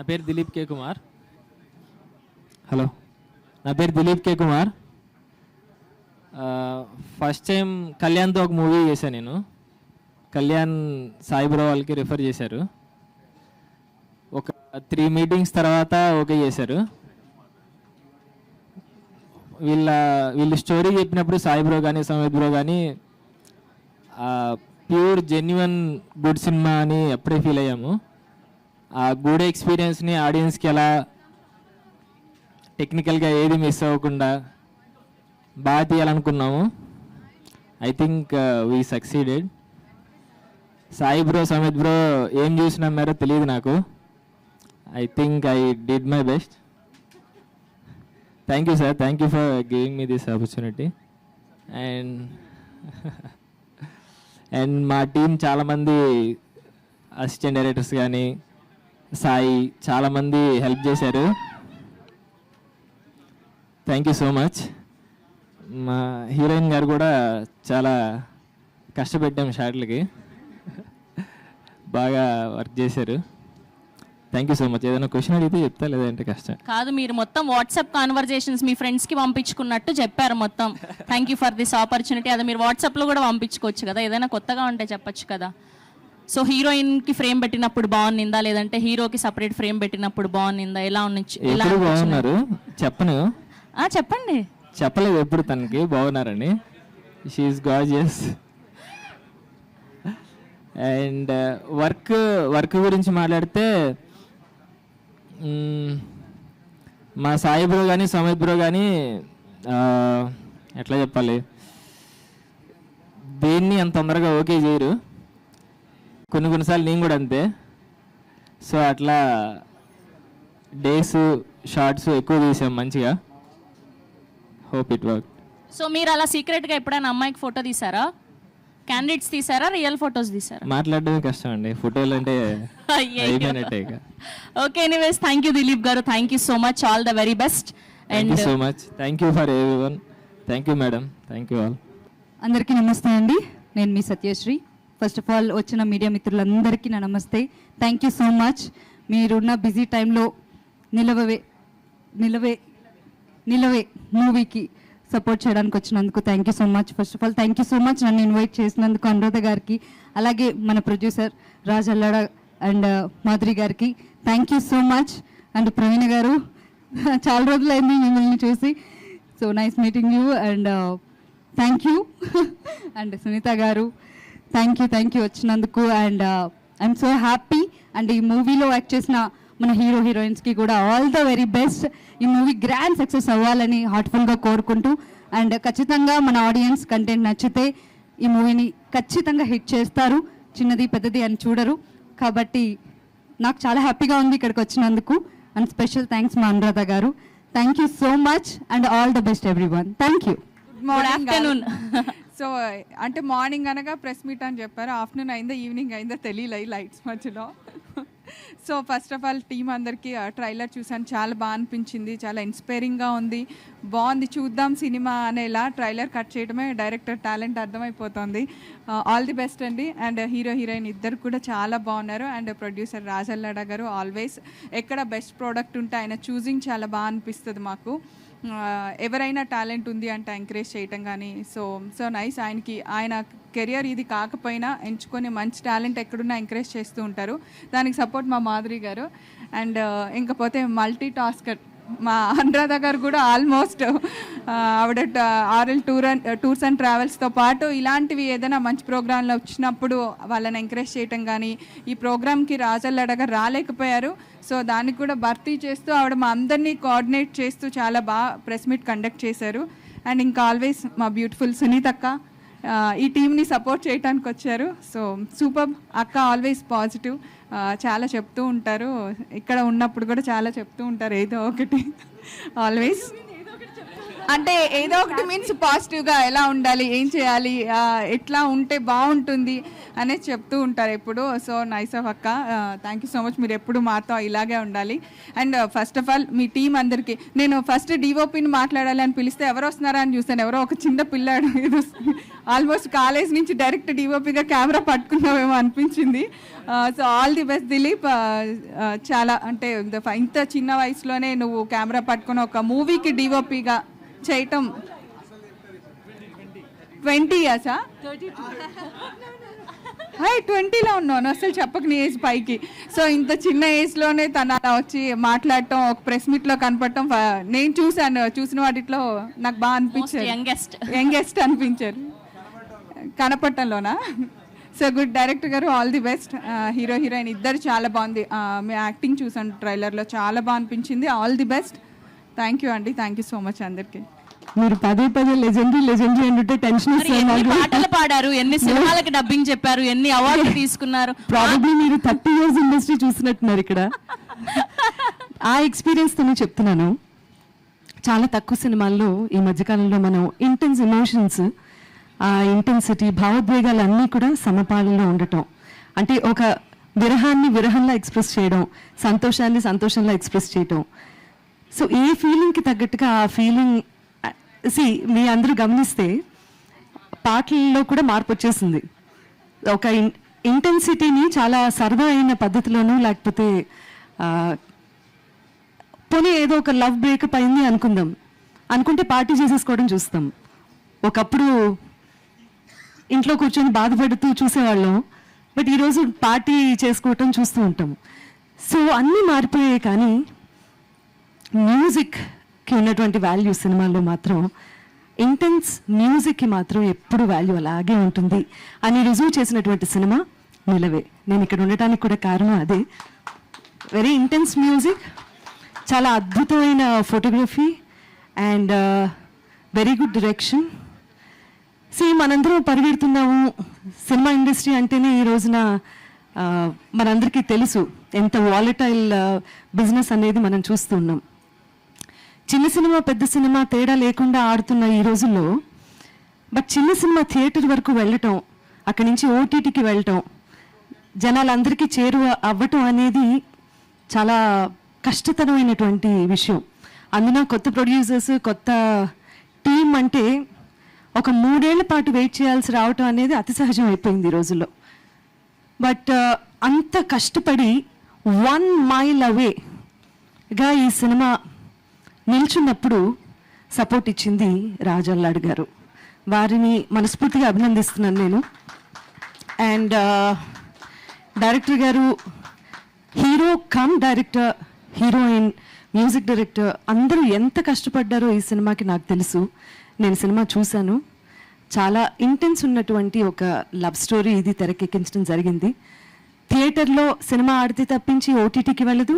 పేరు దిలీప్ కే కుమార్. హలో, నా పేరు దిలీప్ కే కుమార్. ఫస్ట్ టైం కళ్యాణ్తో ఒక మూవీ చేశాను నేను. కళ్యాణ్ సాయిబ్రో వాళ్ళకి రిఫర్ చేశారు. ఒక 3 మీటింగ్స్ తర్వాత ఓకే చేశారు. వీళ్ళు స్టోరీ చెప్పినప్పుడు సాయిబ్రో కానీ సమీర్ బ్రో కానీ ప్యూర్ జెన్యున్ గుడ్ సినిమా అని అప్పుడే ఫీల్ అయ్యాము. ఆ గుడ్ ఎక్స్పీరియన్స్ని ఆడియన్స్కి ఎలా టెక్నికల్గా ఏది మిస్ అవ్వకుండా బాగా తీయాలనుకున్నాము. I think we succeeded. Sai bro Sameer bro ఏం చూసి నమ్మారో తెలియదు నాకు. I think I did my best. Thank you sir, thank you for giving me this opportunity. And మా టీం చాలామంది అసిస్టెంట్ డైరెక్టర్స్ కానీ సాయి చాలామంది హెల్ప్ చేశారు. Thank you so much. మా హీరోయిన్ గారు కూడా చాలా కష్టపెట్టాము షాట్లకి, బాగా వర్క్ చేశారు. Thank you so much. ఏదైనా క్వశ్చన్ అడిగితే చెప్తా, లేదంటే కష్టం కాదు. మీరు మొత్తం వాట్సాప్ కాన్వర్జేషన్స్ మీ ఫ్రెండ్స్కి పంపించుకున్నట్టు చెప్పారు మొత్తం. Thank you for this opportunity. అది మీరు వాట్సాప్లో కూడా పంపించుకోవచ్చు కదా, ఏదైనా కొత్తగా ఉంటే చెప్పచ్చు కదా. సో హీరోయిన్కి ఫ్రేమ్ పెట్టినప్పుడు బాగుందా, లేదంటే హీరోకి సపరేట్ ఫ్రేమ్ పెట్టినప్పుడు బాగుందా, ఎలా బాగున్నారు? చెప్పను, చెప్పండి. చెప్పలేదు ఎప్పుడు తనకి బాగున్నారని. She is gorgeous. అండ్ వర్క్ గురించి మాట్లాడితే మా సాయి బ్రో కానీ సమీర్ బ్రో కానీ ఎట్లా చెప్పాలి, దేన్ని అంత తొందరగా ఓకే చేయరు. కొన్నిసార్లు నేను కూడా అంతే. సో అట్లా డేస్ షార్ట్స్ ఎక్కువ తీసాం మంచిగా. Hope it work. సో మీరు అలా సీక్రెట్గా ఎప్పుడైనా అమ్మాయికి ఫోటో తీసారా? క్యాండిడేట్స్ తీసారా, రియల్ ఫొటోస్ తీసారా? మాట్లాడడమే కష్టం అండి, ఫోటోలు అంటే అయిపోయినట్టే. Okay, anyways thank you Dileep గారు, thank you so much, all the very best. Thank you so much. Thank you for everyone. Thank you madam, thank you all. అందరికీ నమస్తే అండి, నేను మీ సత్యశ్రీ. ఫస్ట్ ఆఫ్ ఆల్ వచ్చిన మీడియా మిత్రులందరికీ నా నమస్తే. Thank you so much. మీరున్న బిజీ టైంలో నిలవే మూవీకి సపోర్ట్ చేయడానికి వచ్చినందుకు thank you so much. First of all thank you so much నన్ను ఇన్వైట్ చేసినందుకు అనురాధ గారికి, అలాగే మన ప్రొడ్యూసర్ రాజ్ అల్లాడ అండ్ మాధురి గారికి thank you so much. And Praveena గారు, చాలా రోజులైంది మిమ్మల్ని చూసి. So nice meeting you and thank you. And Sunitha గారు థ్యాంక్ యూ వచ్చినందుకు. And I'm so happy. And ఈ మూవీలో యాక్ట్ చేసిన మన హీరోయిన్స్కి కూడా ఆల్ ద వెరీ బెస్ట్. ఈ మూవీ గ్రాండ్ సక్సెస్ అవ్వాలని హార్ట్ఫుల్గా కోరుకుంటూ, అండ్ ఖచ్చితంగా మన ఆడియన్స్ కంటెంట్ నచ్చితే ఈ మూవీని ఖచ్చితంగా హిట్ చేస్తారు. చిన్నది పెద్దది అని చూడరు. కాబట్టి నాకు చాలా హ్యాపీగా ఉంది ఇక్కడికి వచ్చినందుకు. అండ్ స్పెషల్ థ్యాంక్స్ మా అనురాధ గారు. Thank you so much and all the best everyone. Thank you. Good afternoon. So అంటే మార్నింగ్ అనగా ప్రెస్ మీట్ అని చెప్పారు, ఆఫ్టర్నూన్ అయిందా ఈవినింగ్ అయిందా తెలియలే లైట్స్ మధ్యలో. So first of all team అందరికీ ట్రైలర్ చూసాను, చాలా బాగా అనిపించింది, చాలా ఇన్స్పైరింగ్గా ఉంది, బాగుంది, చూద్దాం సినిమా అనేలా ట్రైలర్ కట్ చేయడమే డైరెక్టర్ టాలెంట్ అర్థమైపోతుంది. ఆల్ ది బెస్ట్ అండి. అండ్ హీరోయిన్ ఇద్దరు కూడా చాలా బాగున్నారు. అండ్ ప్రొడ్యూసర్ రాజ్ అల్లాడ గారు ఆల్వేస్ ఎక్కడ బెస్ట్ ప్రోడక్ట్ ఉంటే ఆయన చూసింగ్ చాలా బాగా అనిపిస్తుంది మాకు. ఎవరైనా టాలెంట్ ఉంది అంటే ఎంకరేజ్ చేయటం కానీ సో నైస్. ఆయన కెరియర్ ఇది కాకపోయినా ఎంచుకొని మంచి టాలెంట్ ఎక్కడున్నా ఎంకరేజ్ చేస్తూ ఉంటారు. దానికి సపోర్ట్ మా మాధురి గారు. అండ్ ఇంకపోతే మల్టీ టాస్కర్ మా అనురాధ గారు కూడా ఆల్మోస్ట్ ఆవిడ టూర్స్ అండ్ ట్రావెల్స్తో పాటు ఇలాంటివి ఏదైనా మంచి ప్రోగ్రాంలో వచ్చినప్పుడు వాళ్ళని ఎంకరేజ్ చేయటం కానీ, ఈ ప్రోగ్రామ్కి రాజల్లడ గారు రాలేకపోయారు, సో దానికి కూడా భర్తీ చేస్తూ ఆవిడ మా అందరినీ కోఆర్డినేట్ చేస్తూ చాలా బాగా ప్రెస్ మీట్ కండక్ట్ చేశారు. అండ్ ఇంకా ఆల్వేస్ మా బ్యూటిఫుల్ సునీత్ అక్క ఈ టీంని సపోర్ట్ చేయడానికి వచ్చారు. సో సూపర్ అక్క, ఆల్వేస్ పాజిటివ్, చాలా చెప్తూ ఉంటారు, ఇక్కడ ఉన్నప్పుడు కూడా చాలా చెప్తూ ఉంటారు ఏదో ఒకటి ఆల్వేస్. అంటే ఏదో ఒకటి మీన్స్ పాజిటివ్గా ఎలా ఉండాలి, ఏం చేయాలి, ఎట్లా ఉంటే బాగుంటుంది అనేది చెప్తూ ఉంటారు ఎప్పుడు. సో నైస్ ఆఫ్ అక్క, థ్యాంక్ యూ సో మచ్. మీరు ఎప్పుడు మాతో ఇలాగే ఉండాలి. And first of all me team అందరికీ, నేను ఫస్ట్ డిఓపిని మాట్లాడాలి అని పిలిస్తే ఎవరు వస్తున్నారా అని చూస్తాను, ఎవరో ఒక చిన్న పిల్లాడు ఏదో ఆల్మోస్ట్ కాలేజ్ నుంచి డైరెక్ట్ డిఓపిగా కెమెరా పట్టుకున్నామేమో అనిపించింది. So all the best Dilip. చాలా అంటే ఇంత చిన్న వయసులోనే నువ్వు కెమెరా పట్టుకుని ఒక మూవీకి డిఓపిగా చేయటం 20 ఇయర్సా? 20లో ఉన్నాను అసలు చెప్పక నీ ఏజ్ పైకి. సో ఇంత చిన్న ఏజ్లోనే తను అలా వచ్చి మాట్లాడటం, ఒక ప్రెస్ మీట్లో కనపడటం నేను చూసిన వాటిలో నాకు బాగా అనిపించారు. యంగెస్ట్ అనిపించారు కనపడటంలోనా. సో గుడ్ డైరెక్టర్ గారు, all the best. Hero heroine ఇద్దరు చాలా బాగుంది. మీ యాక్టింగ్ చూసాను ట్రైలర్లో, చాలా బాగా అనిపించింది. All the best. Thank you అండి, థ్యాంక్ యూ సో మచ్ అందరికి. మీరు పదే లెజెండరీ అంటే టెన్షన్ పాటలు పాడారు, ఎన్ని సినిమాలకి డబ్బింగ్ చెప్పారు, ఎన్ని అవార్డులు తీసుకున్నారు. ప్రాబబ్లీ మీరు 30 years ఇండస్ట్రీ చూసినట్టున్నారు ఇక్కడ. ఆ ఎక్స్పీరియన్స్ తో నేను చెప్తున్నాను. చాలా తక్కువ సినిమాల్లో ఈ మధ్యకాలంలో మనం ఇంటెన్స్ ఎమోషన్స్, ఆ ఇంటెన్సిటీ, భావోద్వేగాలు అన్నీ కూడా సమపాలలో ఉండటం, అంటే ఒక విరహాన్ని విరహంలో ఎక్స్ప్రెస్ చేయడం, సంతోషాన్ని సంతోషంలో ఎక్స్ప్రెస్ చేయటం. సో ఏ ఫీలింగ్కి తగ్గట్టుగా ఆ ఫీలింగ్ మీ అందరూ గమనిస్తే పాటల్లో కూడా మార్పు వచ్చేసింది. ఒక ఇంటెన్సిటీని చాలా సరదా అయిన పద్ధతిలోనూ, లేకపోతే పోనీ ఏదో ఒక లవ్ బ్రేకప్ అయింది అనుకుంటే పార్టీ చేసేసుకోవడం చూస్తాం. ఒకప్పుడు ఇంట్లో కూర్చొని బాధపడుతూ చూసేవాళ్ళం, బట్ ఈరోజు పార్టీ చేసుకోవటం చూస్తూ ఉంటాం. సో అన్నీ మారిపోయాయి, కానీ మ్యూజిక్కి ఉన్నటువంటి వాల్యూ సినిమాల్లో మాత్రం, ఇంటెన్స్ మ్యూజిక్కి మాత్రం ఎప్పుడు వాల్యూ అలాగే ఉంటుంది అని రుజువు చేసినటువంటి సినిమా నిలవే. నేను ఇక్కడ ఉండటానికి కూడా కారణం అదే. వెరీ ఇంటెన్స్ మ్యూజిక్, చాలా అద్భుతమైన photography and very good direction. మనందరం పరిగెడుతున్నాము. సినిమా ఇండస్ట్రీ అంటేనే ఈ రోజున మనందరికీ తెలుసు ఎంత వాలటైల్ బిజినెస్ అనేది మనం చూస్తున్నాం. చిన్న సినిమా పెద్ద సినిమా తేడా లేకుండా ఆడుతున్న ఈ రోజుల్లో, బట్ చిన్న సినిమా థియేటర్ వరకు వెళ్ళటం, అక్కడి నుంచి ఓటీటీకి వెళ్ళటం, జనాలందరికీ చేరువ అవ్వటం అనేది చాలా కష్టతరమైనటువంటి విషయం. అందున కొత్త ప్రొడ్యూసర్స్, కొత్త టీం అంటే ఒక 3 ఏళ్ల పాటు వెయిట్ చేయాల్సి రావటం అనేది అతి సహజం అయిపోయింది ఈ రోజుల్లో. బట్ అంత కష్టపడి 1 మైల్ అవేగా ఈ సినిమా నిల్చున్నప్పుడు సపోర్ట్ ఇచ్చింది రాజల్లాడ్ గారు. వారిని మనస్ఫూర్తిగా అభినందిస్తున్నాను నేను. అండ్ డైరెక్టర్ గారు, hero come director, heroine, music director అందరూ ఎంత కష్టపడ్డారో ఈ సినిమాకి నాకు తెలుసు. నేను సినిమా చూశాను. చాలా ఇంటెన్స్ ఉన్నటువంటి ఒక లవ్ స్టోరీ ఇది తెరకెక్కించడం జరిగింది. థియేటర్లో సినిమా ఆడితే తప్పించి ఓటీటీకి వెళ్ళదు,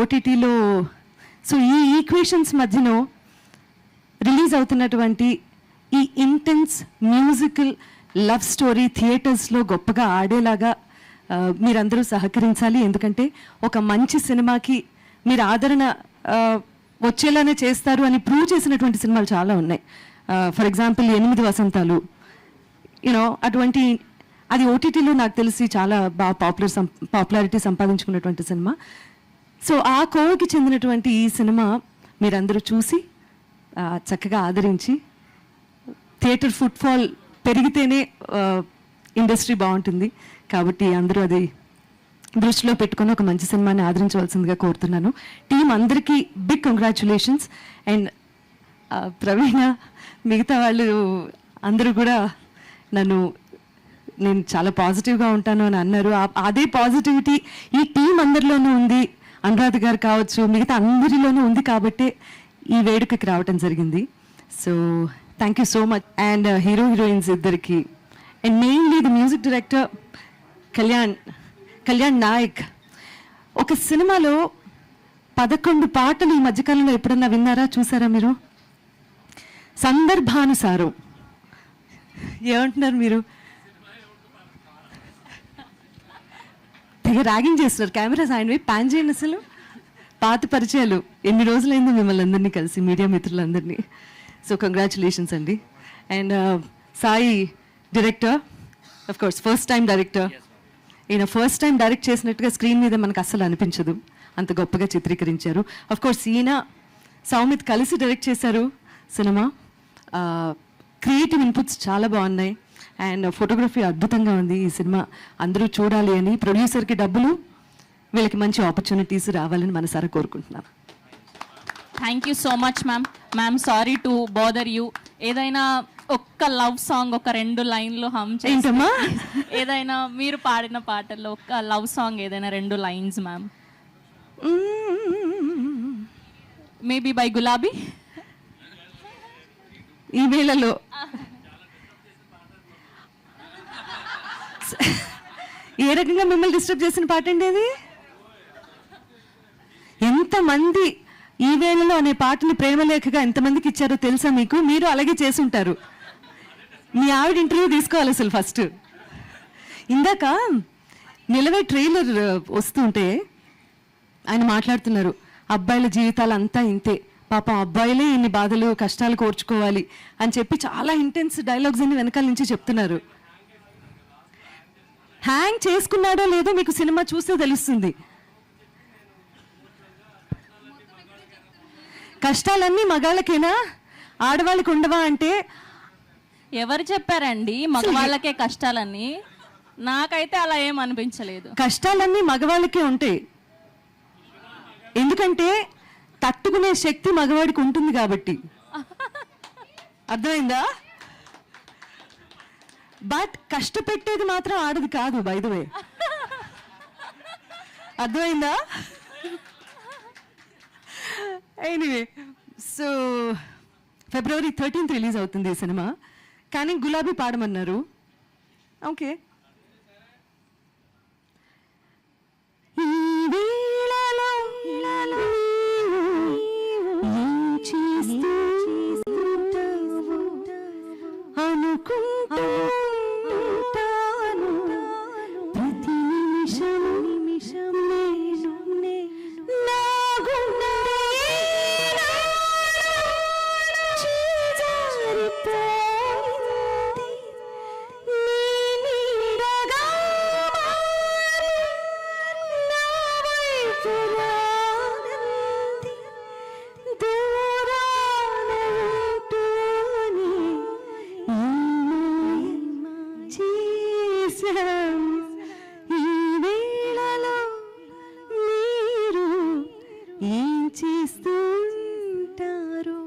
ఓటీటీలో. సో ఈ ఈక్వేషన్స్ మధ్యలో రిలీజ్ అవుతున్నటువంటి ఈ ఇంటెన్స్ మ్యూజికల్ లవ్ స్టోరీ థియేటర్స్లో గొప్పగా ఆడేలాగా మీరందరూ సహకరించాలి. ఎందుకంటే ఒక మంచి సినిమాకి మీరు ఆదరణ వచ్చేలానే చేస్తారు అని ప్రూవ్ చేసినటువంటి సినిమాలు చాలా ఉన్నాయి. ఫర్ ఎగ్జాంపుల్ 8 వసంతాలు, అటువంటి, అది ఓటీటీలో నాకు తెలిసి చాలా బాగా పాపులారిటీ సంపాదించుకున్నటువంటి సినిమా. సో ఆ కోవకి చెందినటువంటి ఈ సినిమా మీరందరూ చూసి చక్కగా ఆదరించి, థియేటర్ ఫుట్ఫాల్ పెరిగితేనే ఇండస్ట్రీ బాగుంటుంది. కాబట్టి అందరూ అది దృష్టిలో పెట్టుకొని ఒక మంచి సినిమాని ఆదరించవలసిందిగా కోరుతున్నాను. టీం అందరికీ బిగ్ కంగ్రాచులేషన్స్. అండ్ ప్రవీణ, మిగతా వాళ్ళు అందరూ కూడా నేను చాలా పాజిటివ్గా ఉంటాను అని అన్నారు. అదే పాజిటివిటీ ఈ టీం అందరిలోనూ ఉంది. అనురాధ గారు కావచ్చు, మిగతా అందరిలోనూ ఉంది కాబట్టి ఈ వేడుకకి రావటం జరిగింది. So thank you so much. And hero heroines ఇద్దరికి, and mainly the music director Kalyan Nayak. ఒక సినిమాలో 11 పాటలు ఈ మధ్యకాలంలో ఎప్పుడన్నా విన్నారా, చూసారా మీరు? సందర్భానుసారం. ఏమంటున్నారు మీరు? తెగ ర్యాగింగ్ చేస్తున్నారు. కెమెరాస్ ఆయన ప్యాన్ చేయండి. అసలు పాత పరిచయాలు, ఎన్ని రోజులైందో మిమ్మల్ని అందరినీ కలిసి, మీడియా మిత్రులందరినీ. సో కంగ్రాచులేషన్స్ అండి. And Sai director, of course first time director. ఈయన ఫస్ట్ టైం డైరెక్ట్ చేసినట్టుగా స్క్రీన్ మీద మనకు అస్సలు అనిపించదు, అంత గొప్పగా చిత్రీకరించారు. ఆఫ్ కోర్స్ ఈయన సౌమిత్ కలిసి డైరెక్ట్ చేశారు సినిమా. క్రియేటివ్ ఇన్పుట్స్ చాలా బాగున్నాయి అండ్ ఫోటోగ్రఫీ అద్భుతంగా ఉంది. ఈ సినిమా అందరూ చూడాలి అని, ప్రొడ్యూసర్కి డబ్బులు, వీళ్ళకి మంచి ఆపర్చునిటీస్ రావాలని మనసారా కోరుకుంటున్నాను. Thank you so much ma'am. Sorry to bother you. ఏదైనా ఒక్క లవ్ సాంగ్ ఒక 2 లైన్లు హమ్ ఏంటమ్మా? ఏదైనా మీరు పాడిన పాటల్లో ఒక్క లవ్ సాంగ్ ఏదైనా 2 లైన్స్ మ్యామ్. మేబీ బై గులాబీ. ఈ వేళలో ఏ రకంగా మిమ్మల్ని డిస్టర్బ్ చేసిన పాట అండి అది? ఎంతమంది ఈ వేళలో అనే పాటని ప్రేమలేఖగా ఎంతమందికి ఇచ్చారో తెలుసా మీకు? మీరు అలాగే చేసి ఉంటారు. మీ ఆవిడ ఇంటర్వ్యూ తీసుకోవాలి అసలు ఫస్ట్. ఇందాక నిలవే ట్రైలర్ వస్తుంటే ఆయన మాట్లాడుతున్నారు, అబ్బాయిల జీవితాలు అంతా ఇంతే, పాపం అబ్బాయిలే ఇన్ని బాధలు కష్టాలు కోర్చుకోవాలి అని చెప్పి చాలా ఇంటెన్స్ డైలాగ్స్ అన్ని వెనకాల నుంచి చెప్తున్నారు. హ్యాంగ్ చేసుకున్నాడో లేదో మీకు సినిమా చూస్తే తెలుస్తుంది. కష్టాలన్నీ మగాళ్ళకేనా, ఆడవాళ్ళకి ఉండవా అంటే? ఎవరు చెప్పారండి మగవాళ్ళకే కష్టాలని? నాకైతే అలా ఏం అనిపించలేదు. కష్టాలన్నీ మగవాళ్ళకే ఉంటాయి, ఎందుకంటే తట్టుకునే శక్తి మగవాడికి ఉంటుంది కాబట్టి. అర్థమైందా? బట్ కష్టపెట్టేది మాత్రం ఆడది కాదు, బై ద వే. అర్థమైందా? Anyway, so February 13th release అవుతుంది ఈ సినిమా. కానీ గులాబీ పాడమన్నారు. ఓకే.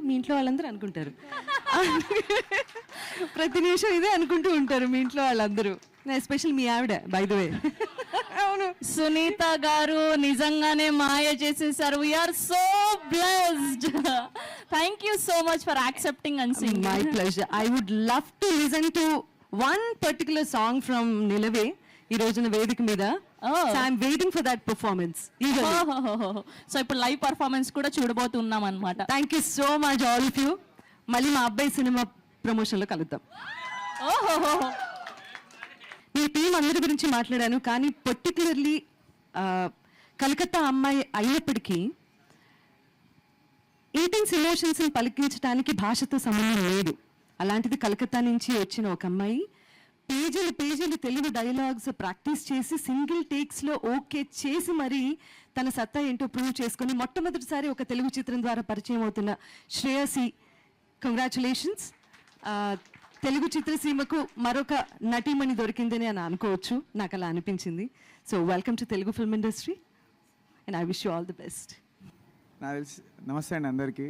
మీ ఇంట్లో వాళ్ళందరూ అనుకుంటారు, ప్రతి నిమిషం ఇదే అనుకుంటూ ఉంటారు మీ ఇంట్లో వాళ్ళందరూ, ఎస్పెషల్ మీ ఆవిడ, బై ద వే. అవును, సునీత గారు నిజంగానే మాయ చేసేసారు. We're so blessed. Thank you so much for accepting and singing. My pleasure. I would love to listen to one particular song from Nilave ఈ రోజున వేదిక మీద. I'm waiting for that performance. So ఇప్పుడు లైవ్ పర్ఫార్మెన్స్ కూడా చూడబోతున్నాం అన్నమాట. Thank you so much all of you. మళ్ళీ మా అబ్బాయి సినిమా ప్రమోషన్లో కలుద్దాం. మీ టీం అందరి గురించి మాట్లాడాను, కానీ పర్టికులర్లీ కలకత్తా అమ్మాయి అయినప్పటికీ ఇంటెన్స్ ఎమోషన్స్ని పలికించడానికి భాషతో సంబంధం లేదు. అలాంటిది కలకత్తా నుంచి వచ్చిన ఒక అమ్మాయి పేజీలు పేజీలు తెలుగు డైలాగ్స్ ప్రాక్టీస్ చేసి సింగిల్ టేక్స్లో ఓకే చేసి మరీ తన సత్తా ఏంటో ప్రూవ్ చేసుకుని మొట్టమొదటిసారి ఒక తెలుగు చిత్రం ద్వారా పరిచయం అవుతున్న శ్రేయసి, కంగ్రాచులేషన్స్. తెలుగు చిత్రసీమకు మరొక నటీమణి దొరికిందని అని అనుకోవచ్చు, నాకు అలా అనిపించింది. So welcome to Telugu film industry and I wish you all the best. నమస్తే అండి అందరికీ.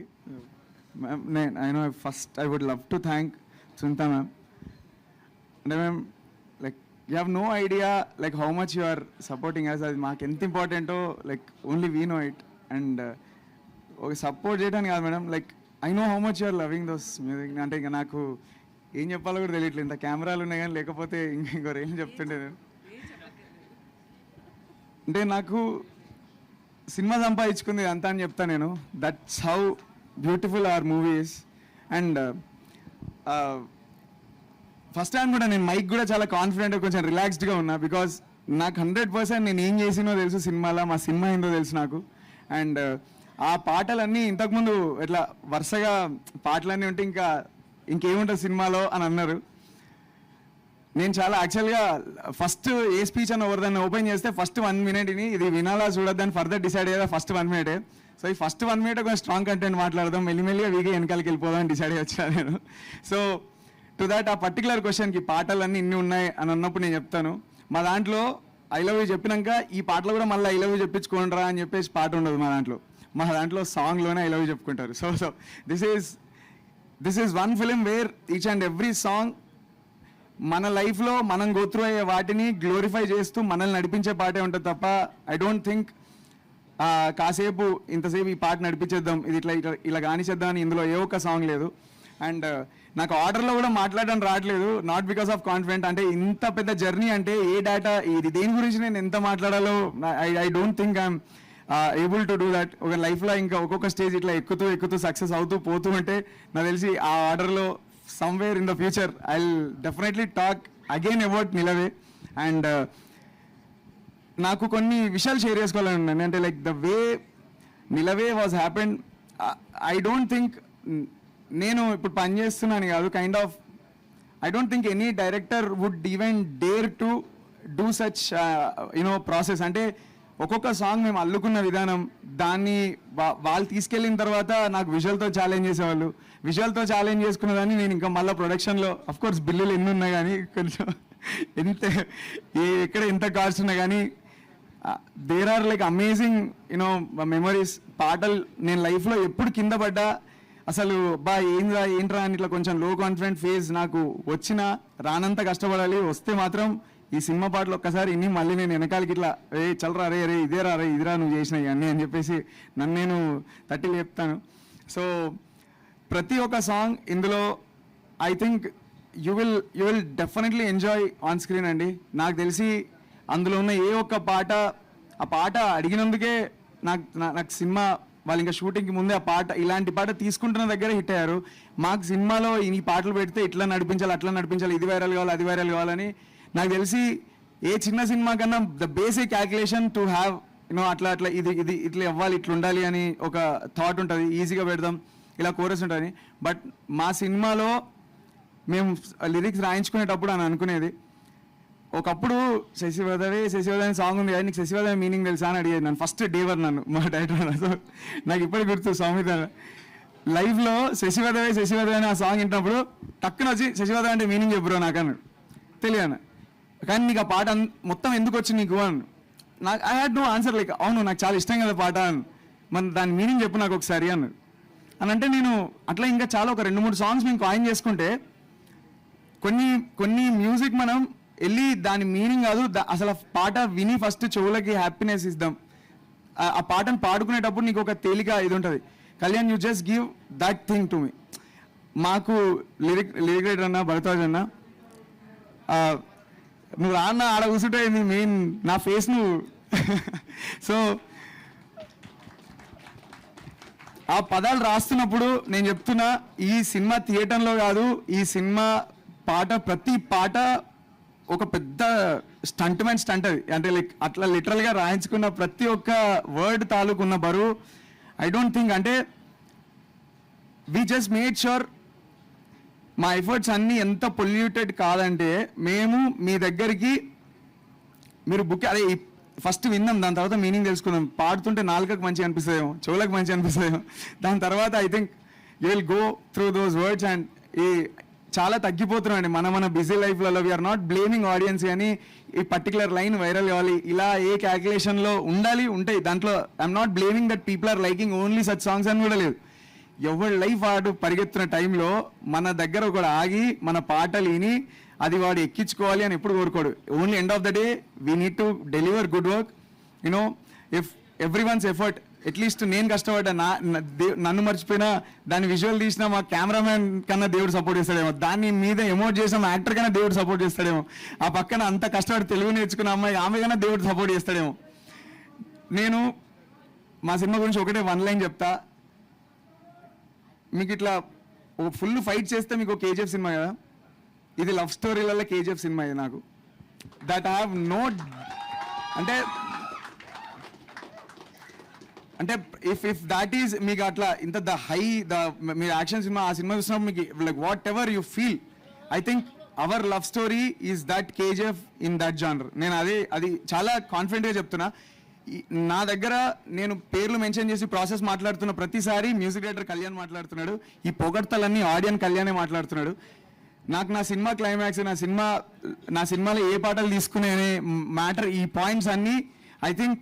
First I would love to thank Sunitha ma'am. అంటే ma'am, like you have no idea like how much you are supporting us. అది మాకు ఎంత ఇంపార్టెంటో like only we know it. And ఒక support చేయడానికి కాదు madam, like I know how much you are loving those music. అంటే ఇంకా నాకు ఏం చెప్పాలో కూడా తెలియట్లేదు, ఇంత కెమెరాలు ఉన్నాయి కానీ, లేకపోతే ఇంకోరు ఏం చెప్తుండే నేను. అంటే నాకు సినిమా సంపాదించుకుంది అంతా అని చెప్తా నేను. That's how beautiful our movies. And first time కూడా నేను మైక్ కూడా చాలా కాన్ఫిడెంట్గా కొంచెం రిలాక్స్డ్గా ఉన్నా, బికాజ్ నాకు 100% నేను ఏం చేసినో తెలుసు సినిమాలో, మా సినిమా ఏందో తెలుసు నాకు. అండ్ ఆ పాటలన్నీ ఇంతకుముందు ఇట్లా వరుసగా పాటలన్నీ ఉంటే ఇంకేముంటుంది సినిమాలో అని అన్నారు. నేను చాలా యాక్చువల్గా ఫస్ట్ ఏ స్పీచ్ అని ఎవరిదాన్ని ఓపెన్ చేస్తే ఫస్ట్ 1 minute ఇది వినాలా చూడొద్దని ఫర్దర్ డిసైడ్ అయ్యేదా ఫస్ట్ 1 minute. సో ఈ ఫస్ట్ 1 minute కొంచెం స్ట్రాంగ్ కంటెంట్ మాట్లాడదాం, మెల్లిమెల్లిగా వీగే వెనకాలకి వెళ్ళిపోదాం డిసైడ్ అయ్యి వచ్చాను నేను. సో టు దాట్ ఆ పర్టికులర్ క్వశ్చన్కి పాటలన్నీ ఇన్ని ఉన్నాయి అని అన్నప్పుడు నేను చెప్తాను, మా దాంట్లో ఐ లవ్ యూ చెప్పినాక ఈ పాటలో కూడా మళ్ళీ ఐ లవ్ యూ చెప్పించుకోండిరా అని చెప్పేసి పాట ఉండదు మా దాంట్లో సాంగ్లోనే ఐ లవ్ యూ చెప్పుకుంటారు. So this is one film wear each and every song మన లైఫ్లో మనం గోత్రూ అయ్యే వాటిని గ్లోరిఫై చేస్తూ మనల్ని నడిపించే పాటే ఉంటుంది తప్ప ఐ డోంట్ థింక్ కాసేపు ఇంతసేపు ఈ పాట నడిపించేద్దాం, ఇది ఇలా కానిచేద్దాం అని ఇందులో ఏ ఒక్క సాంగ్ లేదు. అండ్ నాకు ఆర్డర్లో కూడా మాట్లాడడం రావట్లేదు, నాట్ బికాస్ ఆఫ్ కాన్ఫిడెంట్. అంటే ఇంత పెద్ద జర్నీ అంటే ఏ డేటా ఇది దేని గురించి నేను ఎంత మాట్లాడాలో I don't think I'm able to do that. ఒక లైఫ్లో ఇంకా ఒక్కొక్క స్టేజ్ ఇట్లా ఎక్కుతూ సక్సెస్ అవుతూ ఉంటే నాకు తెలిసి ఆ ఆర్డర్లో somewhere in the future I'll definitely talk again about Nilave. And నాకు కొన్ని విషయాలు షేర్ చేసుకోవాలని ఉన్నాను. అంటే like the way Nilave was happened, I don't think నేను ఇప్పుడు పని చేస్తున్నాను కాదు, kind of I don't think any director would even dare to do such process. అంటే ఒక్కొక్క సాంగ్ మేము అల్లుకున్న విధానం, దాన్ని వాళ్ళు తీసుకెళ్ళిన తర్వాత నాకు విజువల్తో ఛాలెంజ్ చేసేవాళ్ళు, విజువల్తో ఛాలెంజ్ చేసుకున్న దాన్ని నేను ఇంకా మళ్ళీ ప్రొడక్షన్లో కోర్స్ బిల్లులు ఎన్ని ఉన్నాయి కానీ కొంచెం ఎక్కడ ఎంత కాస్ట్ ఉన్నా కానీ there are like amazing memories. పాటలు నేను లైఫ్లో ఎప్పుడు కింద పడ్డా అసలు ఏంట్రా అని ఇట్లా కొంచెం లో కాన్ఫిడెంట్ ఫేజ్ నాకు వచ్చినా రానంత కష్టపడాలి, వస్తే మాత్రం ఈ సినిమా పాటలు ఒక్కసారి ఇన్ని మళ్ళీ నేను వెనకాలకి ఇట్లా చల్లరా రే ఇదిరా నువ్వు చేసిన ఇవన్నీ అని చెప్పేసి నన్ను నేను తట్టి లేపుతాను. సో ప్రతి ఒక్క సాంగ్ ఇందులో I think you will definitely enjoy on screen అండి. నాకు తెలిసి అందులో ఉన్న ఏ ఒక్క పాట ఆ పాట అడిగినందుకే నాకు సినిమా వాళ్ళు ఇంకా షూటింగ్కి ముందే ఆ పాట ఇలాంటి పాట తీసుకుంటున్న దగ్గర హిట్ అయ్యారు. మాకు సినిమాలో ఈ పాటలు పెడితే ఇట్లా నడిపించాలి అట్లా నడిపించాలి, ఇది వైరల్ కావాలి అది వైరల్ కావాలని నాకు తెలిసి ఏ చిన్న సినిమా కన్నా the basic calculation to have అట్లా ఇది ఇట్లా ఇవ్వాలి ఇట్లా ఉండాలి అని ఒక థాట్ ఉంటుంది, ఈజీగా పెడదాం ఇలా కోరస్ ఉంటుంది. బట్ మా సినిమాలో మేము లిరిక్స్ రాయించుకునేటప్పుడు అని అనుకునేది, ఒకప్పుడు శశివదవే సాంగ్ ఉంది కానీ నీకు శశివదవే మీనింగ్ తెలుసా అని అడిగేది నన్ను ఫస్ట్ డేవర్ మా డైరెక్టర్. సో నాకు ఇప్పటికి గుర్తు స్వామి లైఫ్లో శశివదవే అని ఆ సాంగ్ వింటున్నప్పుడు టక్కున వచ్చి శశివదవే అంటే మీనింగ్ చెప్పు నాకు అన్నాడు, తెలియను కానీ నీకు ఆ పాట మొత్తం ఎందుకు వచ్చి నీకు అని నాకు I had no answer. Like అవును నాకు చాలా ఇష్టం కదా పాట అని, మన దాని మీనింగ్ చెప్పు నాకు ఒకసారి అన్నాడు. అని అంటే నేను అట్లా ఇంకా చాలా ఒక 2-3 సాంగ్స్ మేము కాయిన్ చేసుకుంటే కొన్ని మ్యూజిక్ మనం వెళ్ళి దాని మీనింగ్ కాదు అసలు ఆ పాట విని ఫస్ట్ చెవులకి హ్యాపీనెస్ ఇద్దాం, ఆ పాటను పాడుకునేటప్పుడు నీకు ఒక తేలిక ఇది ఉంటుంది. Kalyan you just give that thing to me. మాకు లిరిక్ రైటర్ అన్న భరద్వాజ్ అన్న నువ్వు రాన్న ఆడ కూర్చుంటే మెయిన్ నా ఫేస్ నువ్వు సో ఆ పదాలు రాస్తున్నప్పుడు నేను చెప్తున్నా ఈ సినిమా థియేటర్లో కాదు, ఈ సినిమా పాట ప్రతి పాట ఒక పెద్ద స్టంట్ అది. అంటే లైక్ అట్లా లిటరల్గా రాయించుకున్న ప్రతి ఒక్క వర్డ్ తాలూకున్న బరువు ఐ డోంట్ థింక్, అంటే వీ జస్ట్ మేడ్ ష్యూర్ మా ఎఫర్ట్స్ అన్నీ ఎంత పొల్యూటెడ్ కాదంటే మేము మీ దగ్గరికి మీరు బుక్ అదే ఫస్ట్ విందాం, దాని తర్వాత మీనింగ్ తెలుసుకుందాం. పాడుతుంటే నాలుకకు మంచిగా అనిపిస్తుందేమో, చెవులకు మంచిగా అనిపిస్తుందేమో, దాని తర్వాత I think you will go through those words. And ఈ చాలా తగ్గిపోతున్నాం అండి మన బిజీ లైఫ్లలో. వీఆర్ నాట్ బ్లేమింగ్ ఆడియన్స్ కానీ ఈ పర్టికులర్ లైన్ వైరల్ కావాలి ఇలా ఏ క్యాల్కులేషన్లో ఉంటాయి దాంట్లో. I'm not blaming that people are liking only such songs అని కూడా లేదు. ఎవరి లైఫ్ వాడు పరిగెత్తున్న టైంలో మన దగ్గర ఒకడు ఆగి మన పాటలు విని అది వాడు ఎక్కించుకోవాలి అని ఎప్పుడు కోరుకోడు. Only end of the day we need to deliver good work. If every one's effort at least నేను కష్టపడ్డా నన్ను మర్చిపోయినా దాన్ని విజువల్ తీసినా మా కెమెరామ్యాన్ కన్నా దేవుడు సపోర్ట్ చేస్తాడేమో, దాన్ని మీద ఎమోట్ చేసిన యాక్టర్ కన్నా దేవుడు సపోర్ట్ చేస్తాడేమో, ఆ పక్కన అంత కష్టపడి తెలుగు నేర్చుకున్న అమ్మాయి ఆమె కన్నా దేవుడు సపోర్ట్ చేస్తాడేమో. నేను మా సినిమా గురించి ఒకటే 1 లైన్ చెప్తా. మీకు ఇట్లా ఒక ఫుల్ ఫైట్ చేస్తే మీకు కేజీఎఫ్ సినిమా కదా, ఇది లవ్ స్టోరీలలో కేజీఎఫ్ సినిమా ఇది నాకు. దట్ ఐ హ్యావ్ నో అంటే ఇఫ్ దాట్ ఈస్ మీకు అట్లా ఇంత ద హై ద మీరు యాక్షన్ సినిమా ఆ సినిమా చూసినప్పుడు మీకు like what ever you feel, I think our love story is that KGF in that genre. నేను అది చాలా కాన్ఫిడెంట్గా చెప్తున్నా. నా దగ్గర నేను పేర్లు మెన్షన్ చేసి ప్రాసెస్ మాట్లాడుతున్న ప్రతిసారి మ్యూజిక్ డైరెక్టర్ కళ్యాణ్ మాట్లాడుతున్నాడు, ఈ పొగడ్తలన్నీ ఆడియన్ కళ్యాణే మాట్లాడుతున్నాడు. నాకు నా సినిమా క్లైమాక్స్, నా సినిమాలో ఏ పాటలు తీసుకునే అనే మ్యాటర్, ఈ పాయింట్స్ అన్నీ I think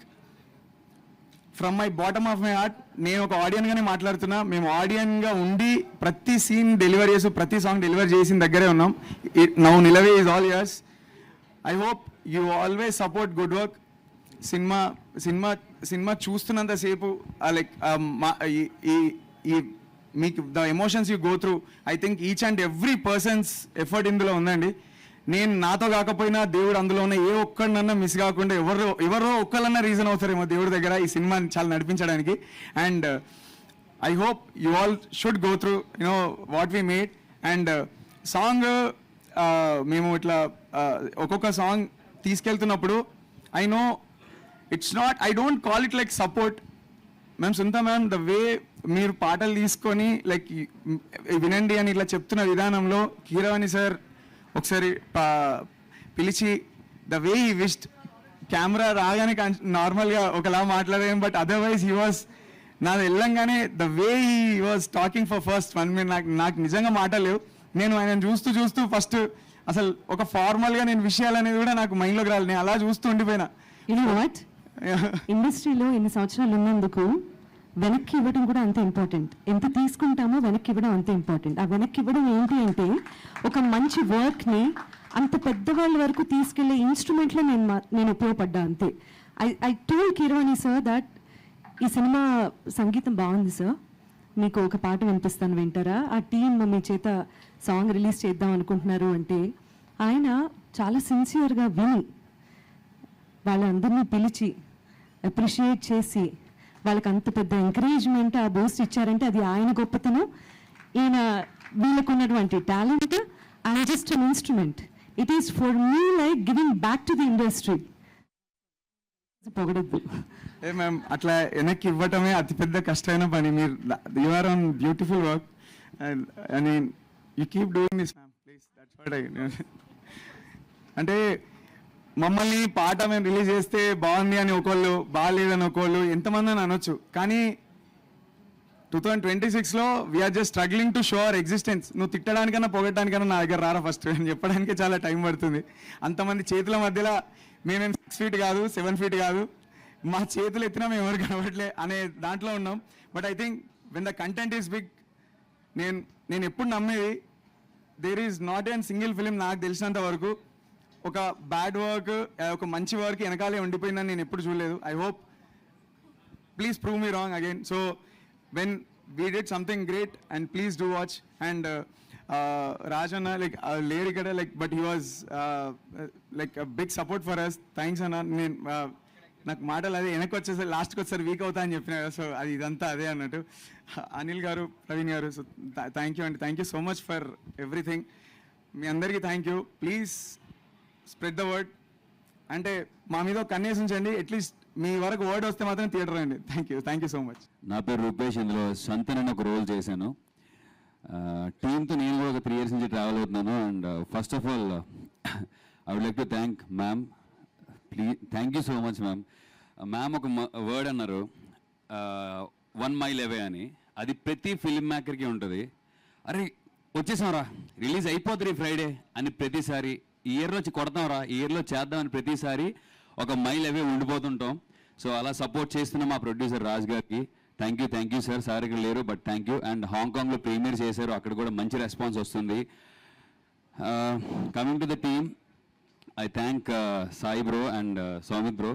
from my bottom of my heart నేను ఒక ఆడియన్గానే మాట్లాడుతున్నా. మేము ఆడియన్గా ఉండి ప్రతి సీన్ డెలివర్ చేసి ప్రతి సాంగ్ డెలివర్ చేసిన దగ్గరే ఉన్నాం. Now Nilave is all yours. I hope you always support good work. Cinema చూస్తున్నంతసేపు లైక్ ఈ మీకు the emotions you go through, I think each and every persons effort ఇందులో ఉందండి. నేను నాతో కాకపోయినా దేవుడు అందులో ఉన్న ఏ ఒక్కడినన్నా మిస్ కాకుండా ఎవరో ఒక్కళ్ళన్నా రీజన్ అవుతారేమో దేవుడి దగ్గర ఈ సినిమాని చాలా నడిపించడానికి. And I hope you all should go through you know what we made. And song మేము ఇట్లా ఒక్కొక్క సాంగ్ తీసుకెళ్తున్నప్పుడు I know it's not, I don't call it like support. Ma'am Sunitha ma'am, the way మీరు పాటలు తీసుకొని లైక్ వినండి అని ఇట్లా చెప్తున్న విధానంలో కీరవాణి సార్ ఒకసారి పిలిచి ద వే ఈ విష్డ్, కెమెరా రాగానే నార్మల్గా ఒకలా మాట్లాడాం, బట్ అదర్వైజ్ హీ వాజ్ నాది వెళ్ళంగానే the way he was talking for first 1 minute నాకు నిజంగా మాటలేవు. నేను ఆయన చూస్తూ ఫస్ట్ అసలు ఒక ఫార్మల్గా నేను విషయాలు కూడా నాకు మైండ్లోకి రాలి, నేను అలా చూస్తూ ఉండిపోయినా. వాట్ ఇండస్ట్రీలో ఎన్ని సంవత్సరాలు ఉన్నందుకు వెనక్కి ఇవ్వడం కూడా అంతే ఇంపార్టెంట్. ఎంత తీసుకుంటామో వెనక్కి ఇవ్వడం అంతే ఇంపార్టెంట్. ఆ వెనక్కి ఇవ్వడం ఏంటి అంటే ఒక మంచి వర్క్ని అంత పెద్దవాళ్ళ వరకు తీసుకెళ్లే ఇన్స్ట్రుమెంట్లో నేను ఉపయోగపడ్డా అంతే. I told Keeravani sir that ఈ సినిమా సంగీతం బాగుంది సార్, మీకు ఒక పాట వినిపిస్తాను వింటారా, ఆ టీం మీ చేత సాంగ్ రిలీజ్ చేద్దాం అనుకుంటున్నారు అంటే ఆయన చాలా సిన్సియర్గా విని వాళ్ళందరినీ పిలిచి అప్రిషియేట్ చేసి వాళ్ళకి అంత పెద్ద ఎంకరేజ్మెంట్ ఆ బూస్ట్ ఇచ్చారంటే అది ఆయన గొప్పతనం. ఈయన వీళ్ళకున్నటువంటి talent, I'm just an instrument. It is for me like giving back to the industry. పొగడద్దు ఏ మ్యామ్, అట్లా వెనక్కి ఇవ్వటమే అతిపెద్ద కష్టమైన పని. మీరు you are on beautiful work and you keep doing this ma'am please. That's what I అంటే మమ్మల్ని పాట మేము రిలీజ్ చేస్తే బాగుంది అని ఒకళ్ళు, బాగాలేదని ఒకళ్ళు, ఎంతమంది అని అనొచ్చు. కానీ 2026లో we are just struggling to show our existence. నువ్వు తిట్టడానికన్నా పొగట్టడానికన్నా నా దగ్గర రారా ఫస్ట్ అని చెప్పడానికే చాలా టైం పడుతుంది. అంతమంది చేతుల మధ్యలో మేమేం 6 feet కాదు, 7 feet కాదు, మా చేతులు ఎత్తినా మేము ఎవరు కనబడలే అనే దాంట్లో ఉన్నాం. But I think when the content is big, నేను ఎప్పుడు నమ్మేది there is not an single film నాకు తెలిసినంత వరకు ఒక బ్యాడ్ వర్క్, ఒక మంచి వర్క్ వెనకాలే ఉండిపోయిందని నేను ఎప్పుడు చూడలేదు. I hope please prove me wrong again. So when we did something great and please do watch. And Raj అన్న లైక్ లేరు ఇక్కడ like, but he was like big support for us. Thanks అన్న. నేను నాకు మాటలు అదే వెనక్కి వచ్చేసరి లాస్ట్కి వచ్చేసరి వీక్ అవుతా అని చెప్పిన కదా, సో అది ఇదంతా అదే అన్నట్టు. Anil garu, Praveen garu, so thank you అండి. Thank you so much for everything. మీ అందరికీ thank you. Please spread the word. అంటే మా మీద ఒక కన్నేసి ఉంచండి, అట్లీస్ట్ మీ వరకు వర్డ్ వస్తే మాత్రం థియేటర్ రండి. Thank you so much. నా పేరు రూపేష్. ఇందులో సంతన్ అని ఒక రోల్ చేశాను. టీంతో నేను కూడా ఒక 3 years నుంచి ట్రావెల్ అవుతున్నాను. And first of all I would like to thank ma'am. Please thank you so much ma'am. Ma'am ఒక వర్డ్ అన్నారు 1 mile away అని. అది ప్రతి ఫిల్మ్ మేకర్కి ఉంటుంది. అరే వచ్చేసాంరా, రిలీజ్ అయిపోతుంది ఫ్రైడే అని ప్రతిసారి, ఈ ఇయర్లో కొడతాంరా, ఈ ఇయర్లో చేద్దామని ప్రతిసారి 1 mile away ఉండిపోతుంటాం. సో అలా సపోర్ట్ చేస్తున్న మా ప్రొడ్యూసర్ రాజ్ గారికి థ్యాంక్ యూ సార్. సార్ ఇక్కడ లేరు బట్ థ్యాంక్ యూ. అండ్ హాంకాంగ్లో ప్రీమియర్ చేశారు, అక్కడ కూడా మంచి రెస్పాన్స్ వస్తుంది. Coming to the team, I thank Sai bro and Soumith bro.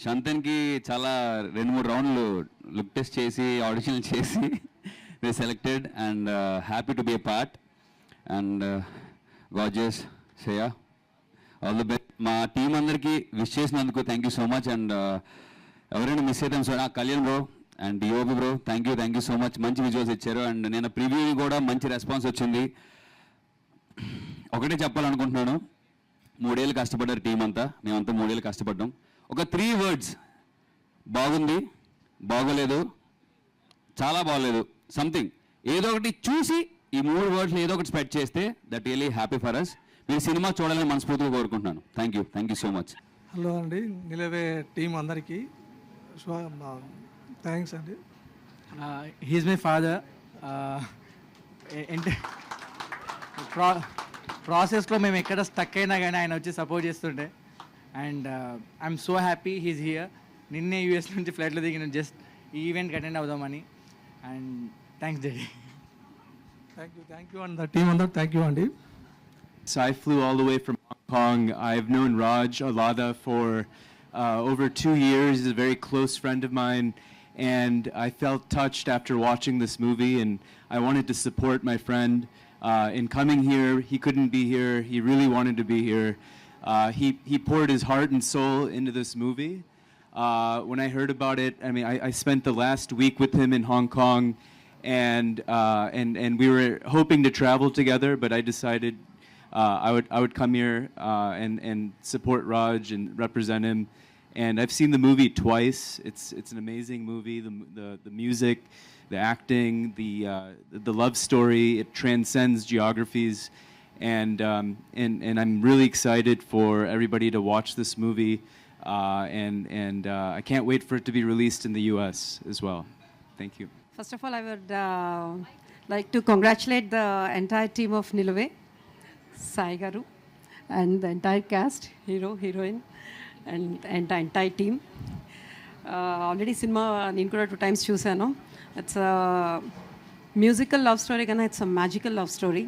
శంతన్కి చాలా 2-3 రౌండ్లు లుక్ టెస్ట్ చేసి ఆడిషన్ చేసి they selected and happy to be a part. And gorgeous Shreya, all the best. మా టీం అందరికీ విష్ చేసినందుకు thank you so much. And ఎవరైనా miss అయితే so Kalyan bro and DOP bro thank you so much. మంచి visuals ఇచ్చారు. And నేను preview కూడా మంచి రెస్పాన్స్ వచ్చింది. ఒకటే చెప్పాలనుకుంటున్నాను, 3 ఏళ్ళు కష్టపడ్డారు టీం అంతా, మేమంతా 3 ఏళ్ళు కష్టపడ్డాం. ఒక 3 words బాగుంది, బాగోలేదు, చాలా బాగోలేదు, సంథింగ్ ఏదో ఒకటి చూసి ఈ 3 వర్డ్స్లో ఏదో ఒకటి స్పెడ్ చేస్తే that really happy for us. మీరు సినిమా చూడాలని మనస్ఫూర్తిగా కోరుకుంటున్నాను. Thank you so much. Hello అండి, నిలవే టీం అందరికీ థ్యాంక్స్ అండి. He's my father. ప్రాసెస్లో మేము ఎక్కడ స్టక్ అయినా కానీ ఆయన వచ్చి సపోర్ట్ చేస్తుంటే, and I'm so happy he's here. నిన్నే యూఎస్ నుంచి ఫ్లైట్లో దిగిన జస్ట్ ఈ ఈవెంట్కి అటెండ్ అవుదామని. And thanks daddy. Thank you and the team అందరూ థ్యాంక్ యూ అండి. So I flew all the way from Hong Kong. I've known Raj Alada for over 2 years. He's a very close friend of mine, and I felt touched after watching this movie, and I wanted to support my friend in coming here. He couldn't be here. He really wanted to be here. He poured his heart and soul into this movie. When I heard about it, I mean, I spent the last week with him in Hong Kong, and we were hoping to travel together, but I decided I would come here and support Raj and represent him. And I've seen the movie twice. It's an amazing movie. The music, the acting, the love story, it transcends geographies. And I'm really excited for everybody to watch this movie. And I can't wait for it to be released in the US as well. Thank you. First of all, I would like to congratulate the entire team of Nilave, Sai Garu, and the entire cast, hero, heroine, and the entire team. Already cinema నేను కూడా 2 times చూసాను. It's a musical love story కానీ it's a magical love story.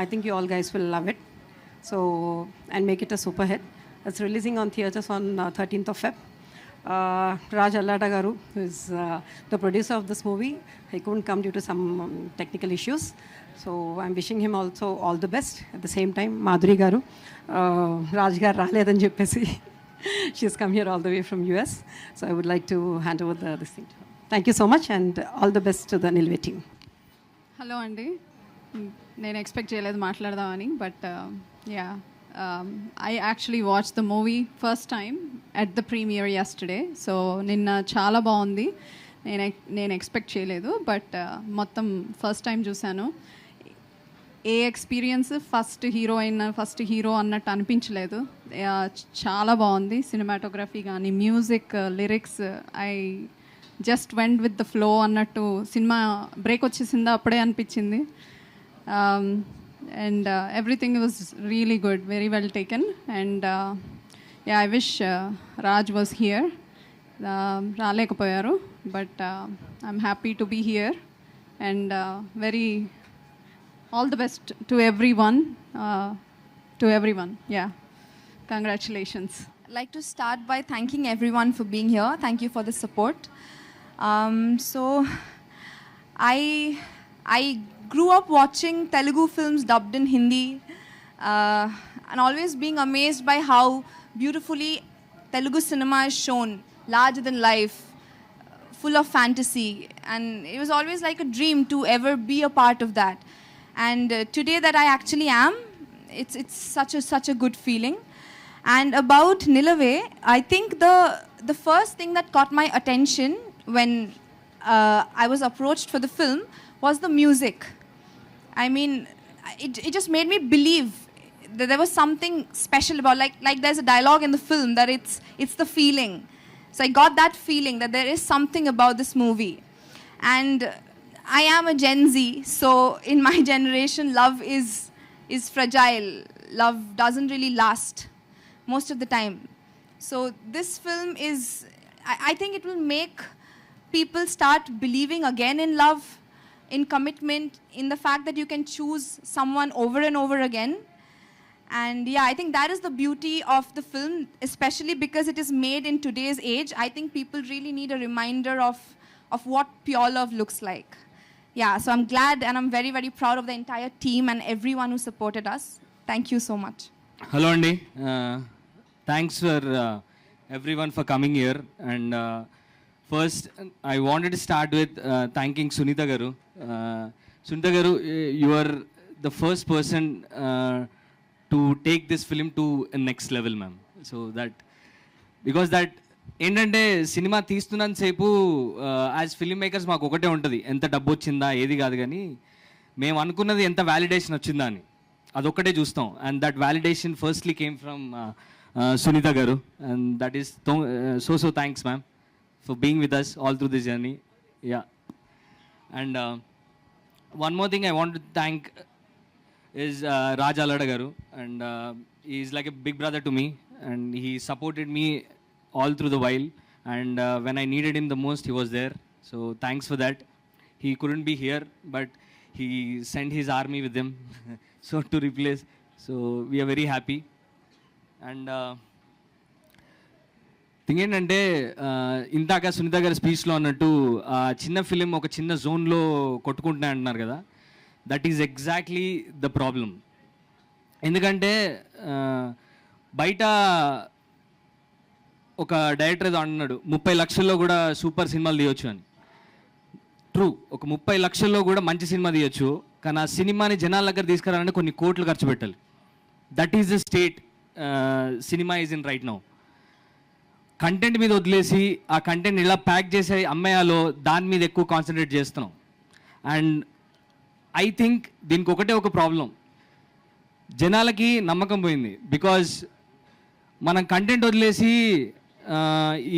I think you all guys will love it. So, and make it a super hit. It's releasing on theatres on 13th of Feb. Raj Allada garu, who is the producer of this movie, he couldn't come due to some technical issues. So I'm wishing him also all the best. At the same time, Madhuri garu, Raj gar raledani cheppesi she's come here all the way from US. So I would like to hand over this thing to her. Thank you so much and all the best to the Nilve team. Hello అండి, నేను expect చేయలేదు మాట్లాడదామని, but yeah I actually watched the movie first time at the premiere yesterday. So నిన్న చాలా బాగుంది. నేను expect చేయలేదు, but మొత్తం ఫస్ట్ టైం చూశాను. ఏ ఎక్స్పీరియన్స్ ఫస్ట్ హీరో అన్నట్టు అనిపించలేదు. చాలా బాగుంది. సినిమాటోగ్రఫీ కానీ, music, lyrics, I just went with the flow అన్నట్టు. సినిమా బ్రేక్ వచ్చేసిందా అప్పుడే అనిపించింది. And everything was really good, very well taken. And yeah, I wish Raj was here. Ralekapoyaru, but I'm happy to be here. And all the best to everyone. Yeah, congratulations. I'd like to start by thanking everyone for being here. Thank you for the support. So I grew up watching Telugu films dubbed in Hindi, and always being amazed by how beautifully Telugu cinema is shown, larger than life, full of fantasy, and it was always like a dream to ever be a part of that. And today that I actually am, it's such a good feeling. And about Nilave, I think the first thing that caught my attention when I was approached for the film was the music. I mean, it just made me believe that there was something special about, like there's a dialogue in the film that it's the feeling. So I got that feeling that there is something about this movie. And I am a Gen Z, so in my generation, love is fragile. Love doesn't really last most of the time. So this film is, I think it will make people start believing again in love, in commitment, in the fact that you can choose someone over and over again. And yeah, I think that is the beauty of the film, especially because it is made in today's age. I think people really need a reminder of what pure love looks like. Yeah, so I'm glad and I'm very, very proud of the entire team and everyone who supported us. Thank you so much. Hello Andy, thanks for everyone for coming here. And first, I wanted to start with thanking Sunita Garu. Sunita Garu, you are the first person to take this film to a next level, ma'am. So that, because that ఏంటంటే cinema తీస్తున్నంతసేపు as film makers మాకు ఒకటే ఉంటుంది, ఎంత డబ్బు వచ్చిందా ఏది కాదు, కానీ మేము అనుకున్నది ఎంత వ్యాలిడేషన్ వచ్చిందా అని అదొక్కటే చూస్తాం. And that validation firstly came from Sunitha garu, and that is so thanks ma'am for being with us all through this journey. Yeah, and one more thing I want to thank is Raj Allada garu, and he is like a big brother to me, and he supported me all through the while, and when I needed him the most he was there, so thanks for that. He couldn't be here but he sent his army with him so to replace, so we are very happy. And thing ఏంటంటే ఇందాక సునీత గారి స్పీచ్లో అన్నట్టు చిన్న film ఒక చిన్న జోన్లో కొట్టుకుంటున్నాయి అంటున్నారు కదా, that is exactly the problem. ఎందుకంటే బయట ఒక డైరెక్టర్ ఏదో అన్నాడు 30 లక్షల్లో కూడా సూపర్ సినిమాలు తీయొచ్చు అని. ట్రూ, ఒక 30 లక్షల్లో కూడా మంచి సినిమా తీయొచ్చు, కానీ ఆ సినిమాని జనాల దగ్గర తీసుకురావాలంటే కొన్ని కోట్లు ఖర్చు పెట్టాలి. That is the state cinema is in right now. Content మీద వదిలేసి ఆ కంటెంట్ ఇలా ప్యాక్ చేసే అమ్మేయాలో దాని మీద ఎక్కువ కాన్సన్ట్రేట్ చేస్తున్నాం. అండ్ ఐ థింక్ దీనికి ఒకటే ఒక ప్రాబ్లం, జనాలకి నమ్మకం పోయింది. బికాజ్ మనం కంటెంట్ వదిలేసి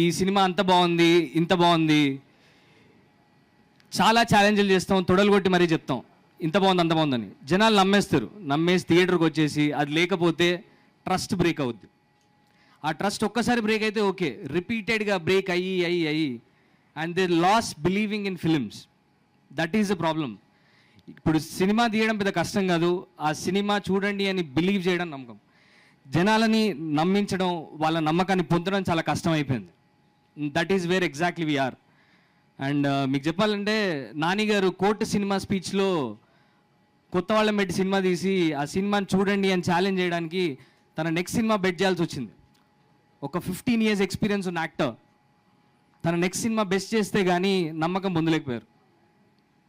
ఈ సినిమా అంత బాగుంది ఇంత బాగుంది చాలా ఛాలెంజ్లు చేస్తాం, తొడలు కొట్టి మరీ చెప్తాం ఇంత బాగుంది అంత బాగుందని. జనాలు నమ్మేస్తారు, నమ్మేసి థియేటర్కి వచ్చేసి అది లేకపోతే ట్రస్ట్ బ్రేక్ అవుద్ది. ఆ ట్రస్ట్ ఒక్కసారి బ్రేక్ అయితే ఓకే, రిపీటెడ్గా బ్రేక్ అయ్యి and they lost believing in films. That is the problem. ఇప్పుడు సినిమా తీయడం పెద్ద కష్టం కాదు, ఆ సినిమా చూడండి అని బిలీవ్ చేయడం నమ్మకం. జనాలని నమ్మించడం, వాళ్ళ నమ్మకాన్ని పొందడం చాలా కష్టం అయిపోయింది. That is where exactly we are. And మీకు చెప్పాలంటే నాని గారు కోర్టు సినిమా స్పీచ్లో కొత్త వాళ్ళని పెట్టి సినిమా తీసి ఆ సినిమాని చూడండి అని ఛాలెంజ్ చేయడానికి తన నెక్స్ట్ సినిమా బెట్ చేయాల్సి వచ్చింది. ఒక 15 years ఎక్స్పీరియన్స్ ఉన్న యాక్టర్ తన నెక్స్ట్ సినిమా బెస్ట్ చేస్తే కానీ నమ్మకం పొందలేకపోయారు.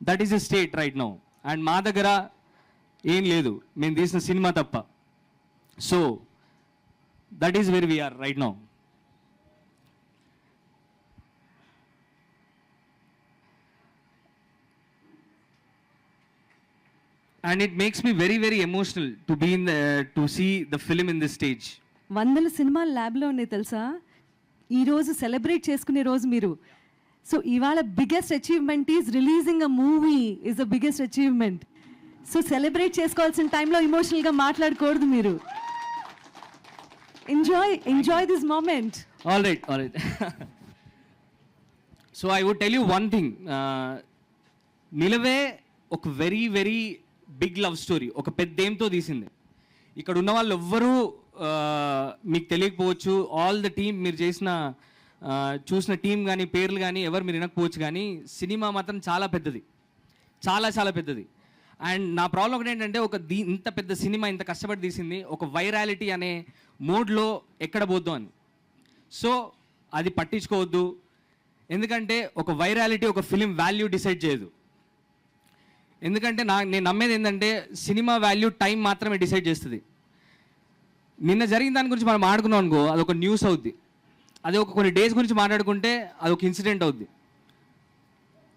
That is a state right now. And మా దగ్గర ఏం లేదు, మేము తీసిన సినిమా తప్ప. So that is where we are right now. And it makes me very, very emotional to be to see the film in this stage. 100 సినిమాలు ల్యాబ్లో ఉన్నాయి తెలుసా. ఈరోజు సెలబ్రేట్ చేసుకునే రోజు మీరు. సో ఇవాళ biggest achievement is releasing a movie is the biggest achievement. So celebrate చేసుకోవాల్సిన టైంలో ఇమోషనల్గా మాట్లాడకూడదు మీరు. Enjoy this moment. All right. So I would tell you one thing. Nilave ఒక very very big love story, ఒక పెద్ద ఏంతో తీసింది. ఇక్కడ ఉన్న వాళ్ళు ఎవ్వరూ మీకు తెలియకపోవచ్చు, ఆల్ ద టీమ్ మీరు చూసిన టీం కానీ పేర్లు కానీ ఎవరు మీరు వినకపోవచ్చు, కానీ సినిమా మాత్రం చాలా పెద్దది, చాలా చాలా పెద్దది. అండ్ నా ప్రాబ్లం ఒకటి ఏంటంటే ఇంత పెద్ద సినిమా ఇంత కష్టపడి తీసింది ఒక వైరాలిటీ అనే మోడ్లో ఎక్కడ పోద్దు అని. సో అది పట్టించుకోవద్దు, ఎందుకంటే ఒక వైరాలిటీ ఒక ఫిలిం వాల్యూ డిసైడ్ చేయదు. ఎందుకంటే నేను నమ్మేది ఏంటంటే సినిమా వాల్యూ టైం మాత్రమే డిసైడ్ చేస్తుంది. నిన్న జరిగిన దాని గురించి మనం మాట్లాడుకున్నాం అనుకో, అదొక న్యూస్ అవుద్ది. అది కొన్ని డేస్ గురించి మాట్లాడుకుంటే అదొక ఇన్సిడెంట్ అవుద్ది.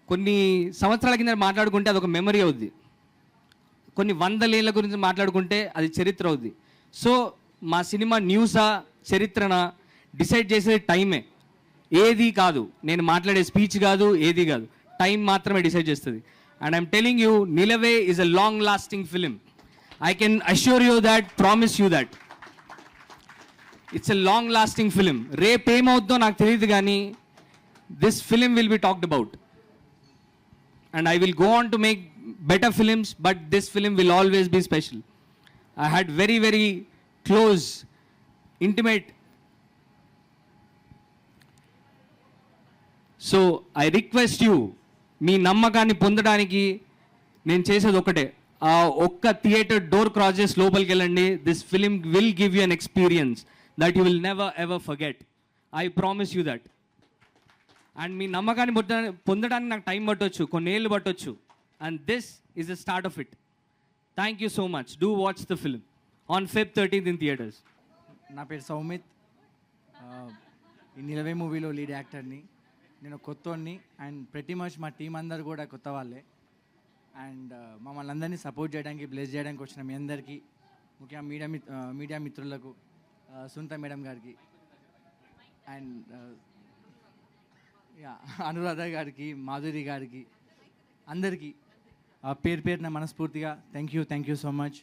కొన్ని సంవత్సరాల కింద మాట్లాడుకుంటే అదొక మెమరీ అవుద్ది. కొన్ని 100 ఏళ్ళ గురించి మాట్లాడుకుంటే అది చరిత్ర అవుద్ది. సో మా సినిమా న్యూసా చరిత్రనా డిసైడ్ చేసేది టైమే, ఏది కాదు. నేను మాట్లాడే స్పీచ్ కాదు, ఏది కాదు, టైం మాత్రమే డిసైడ్ చేస్తుంది. And I'm telling you, Nilave is a long-lasting film. I can assure you that, promise you that. It's a long-lasting film. Repu em avuddo naaku teliyadu gaani this film will be talked about. And I will go on to make better films, but this film will always be special. I had very, very close, intimate. So I request you, మీ నమ్మకాన్ని పొందడానికి నేను చేసేది ఒకటే, ఆ ఒక్క theatre door cross చేసి లోపలికి వెళ్ళండి. This film will give you an experience that you will never ever forget. I promise you that. And మీ నమ్మకాన్ని పొందడానికి నాకు టైం పట్టవచ్చు, కొన్ని ఏళ్ళు పట్టవచ్చు. And this is the start of it. Thank you so much. Do watch the film on Feb 13th in theatres. నా పేరు సౌమిత్. ఈ నిలవే మూవీలో లీడ్ యాక్టర్ని. నేను కొత్తోడిని అండ్ ప్రతి మచ్ మా టీం అందరు కూడా కొత్త వాళ్ళే. అండ్ మమ్మల్ని అందరినీ సపోర్ట్ చేయడానికి, బ్లెస్ చేయడానికి వచ్చిన మీ అందరికీ, ముఖ్యంగా మీడియా మిత్రులకు, సునీత మేడం గారికి అండ్ అనురాధ గారికి, మాధురి గారికి, అందరికీ పేరు పేరున మనస్ఫూర్తిగా thank you so much.